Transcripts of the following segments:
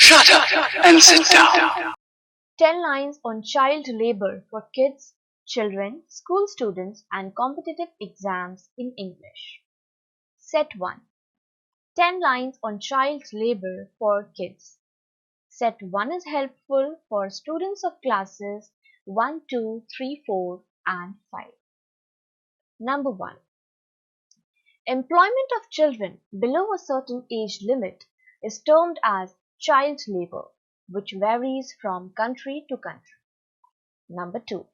Shut up and sit down. 10 lines on child labor for kids, children, school students and competitive exams in English. Set 1. 10 lines on child labor for kids. Set 1 is helpful for students of classes 1, 2, 3, 4 and 5. Number 1. Employment of children below a certain age limit is termed as child labor, which varies from country to country. Number 2.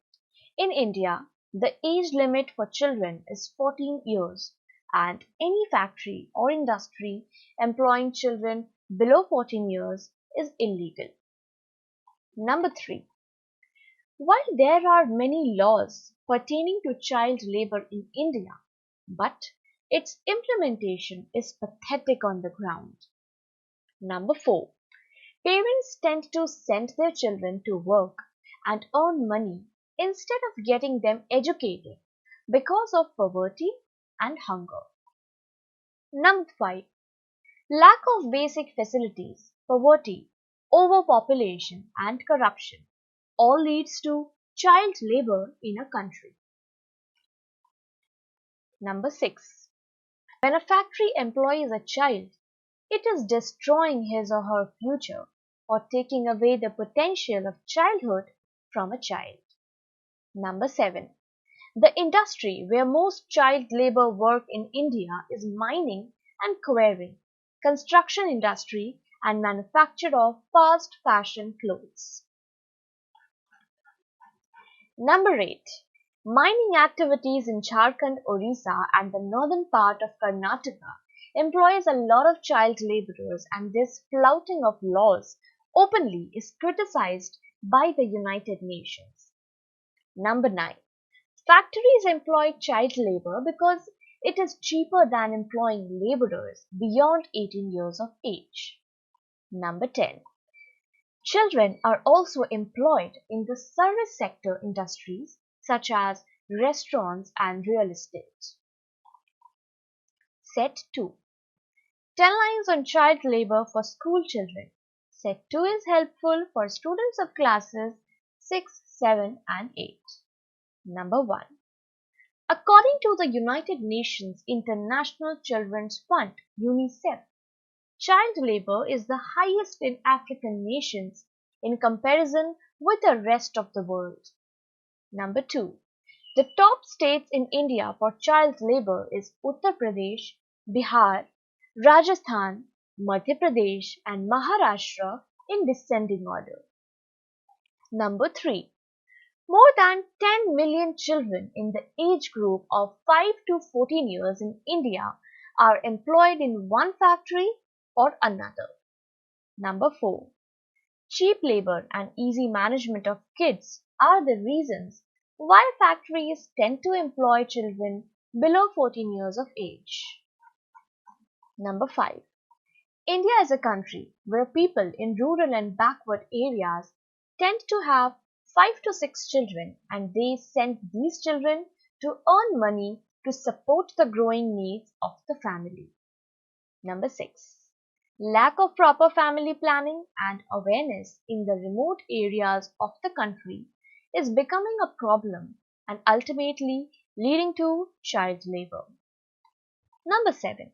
In India, the age limit for children is 14 years and any factory or industry employing children below 14 years is illegal. Number 3. While there are many laws pertaining to child labor in India, but its implementation is pathetic on the ground. Number 4. Parents tend to send their children to work and earn money instead of getting them educated because of poverty and hunger. Number 5. Lack of basic facilities, poverty, overpopulation and corruption all leads to child labor in a country. Number 6. When a factory employs a child, it is destroying his or her future or taking away the potential of childhood from a child. Number 7. The industry where most child labor work in India is mining and quarrying, construction industry and manufacture of fast fashion clothes. Number 8. Mining activities in Jharkhand, Orissa and the northern part of Karnataka employs a lot of child laborers, and this flouting of laws openly is criticized by the United Nations. Number 9. Factories employ child labor because it is cheaper than employing laborers beyond 18 years of age. Number 10. Children are also employed in the service sector industries such as restaurants and real estate. Set 2. 10 lines on child labor for school children. Set 2 is helpful for students of classes 6, 7 and 8. Number 1. According to the United Nations International Children's Fund (UNICEF), child labor is the highest in African nations in comparison with the rest of the world. Number 2. The top states in India for child labor is Uttar Pradesh, Bihar, Rajasthan, Madhya Pradesh and Maharashtra in descending order. Number 3. More than 10 million children in the age group of 5 to 14 years in India are employed in one factory or another. Number 4. Cheap labor and easy management of kids are the reasons why factories tend to employ children below 14 years of age. Number 5. India is a country where people in rural and backward areas tend to have 5 to 6 children, and they send these children to earn money to support the growing needs of the family. Number 6. Lack of proper family planning and awareness in the remote areas of the country is becoming a problem and ultimately leading to child labor. Number 7.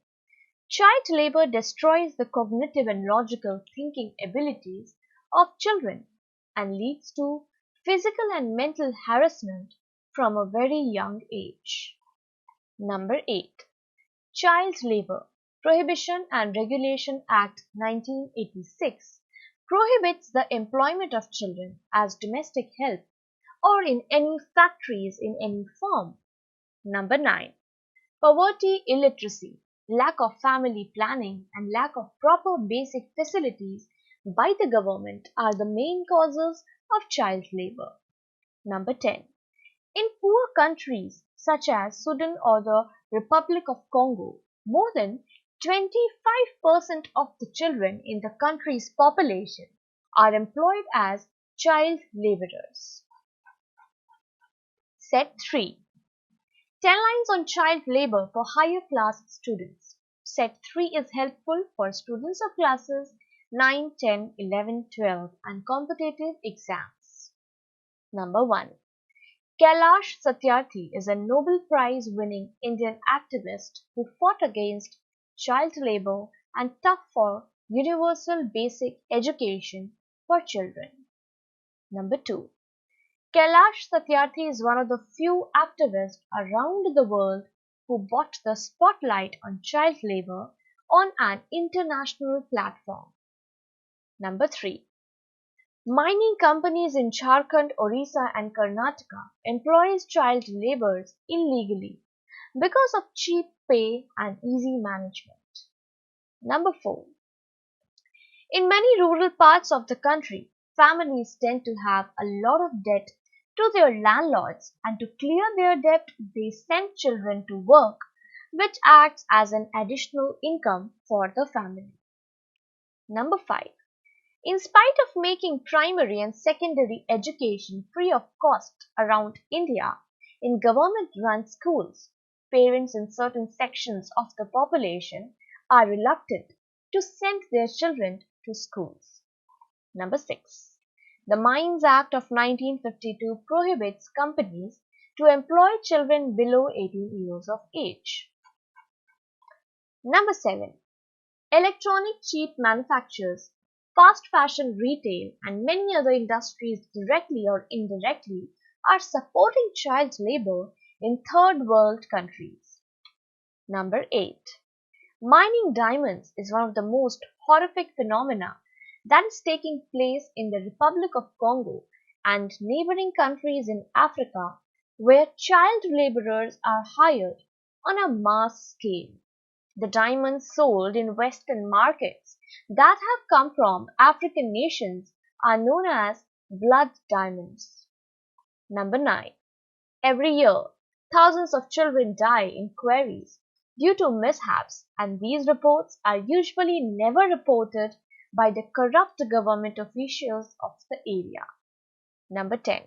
Child labor destroys the cognitive and logical thinking abilities of children and leads to physical and mental harassment from a very young age. Number 8. Child Labor Prohibition and Regulation Act 1986 prohibits the employment of children as domestic help or in any factories in any form. Number 9. Poverty, illiteracy, lack of family planning and lack of proper basic facilities by the government are the main causes of child labor. Number 10. In poor countries such as Sudan or the Republic of Congo, more than 25% of the children in the country's population are employed as child laborers. Set 3. 10 lines on child labor for higher class students. Set 3 is helpful for students of classes 9, 10, 11, 12 and competitive exams. Number 1. Kailash Satyarthi is a Nobel Prize winning Indian activist who fought against child labor and tough for universal basic education for children. Number 2. Kailash Satyarthi is one of the few activists around the world who brought the spotlight on child labor on an international platform. Number 3. Mining companies in Jharkhand, Orissa and Karnataka employs child laborers illegally because of cheap pay and easy management. Number 4. In many rural parts of the country, families tend to have a lot of debt to their landlords, and to clear their debt they send children to work, which acts as an additional income for the family. Number 5. In spite of making primary and secondary education free of cost around India in government-run schools, parents in certain sections of the population are reluctant to send their children to schools. Number 6. The Mines Act of 1952 prohibits companies to employ children below 18 years of age. Number 7. Electronic chip manufacturers, fast fashion retail and many other industries directly or indirectly are supporting child labor in third world countries. Number 8. Mining diamonds is one of the most horrific phenomena that is taking place in the Republic of Congo and neighboring countries in Africa, where child laborers are hired on a mass scale. The diamonds sold in Western markets that have come from African nations are known as blood diamonds. Number 9. Every year, thousands of children die in quarries due to mishaps, and these reports are usually never reported by the corrupt government officials of the area. Number 10.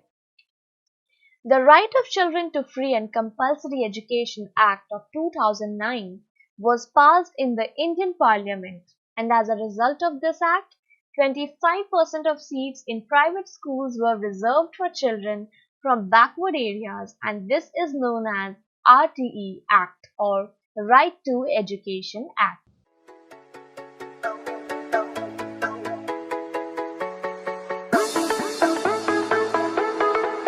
The Right of Children to Free and Compulsory Education Act of 2009 was passed in the Indian Parliament, and as a result of this act, 25% of seats in private schools were reserved for children from backward areas, and this is known as RTE Act or Right to Education Act.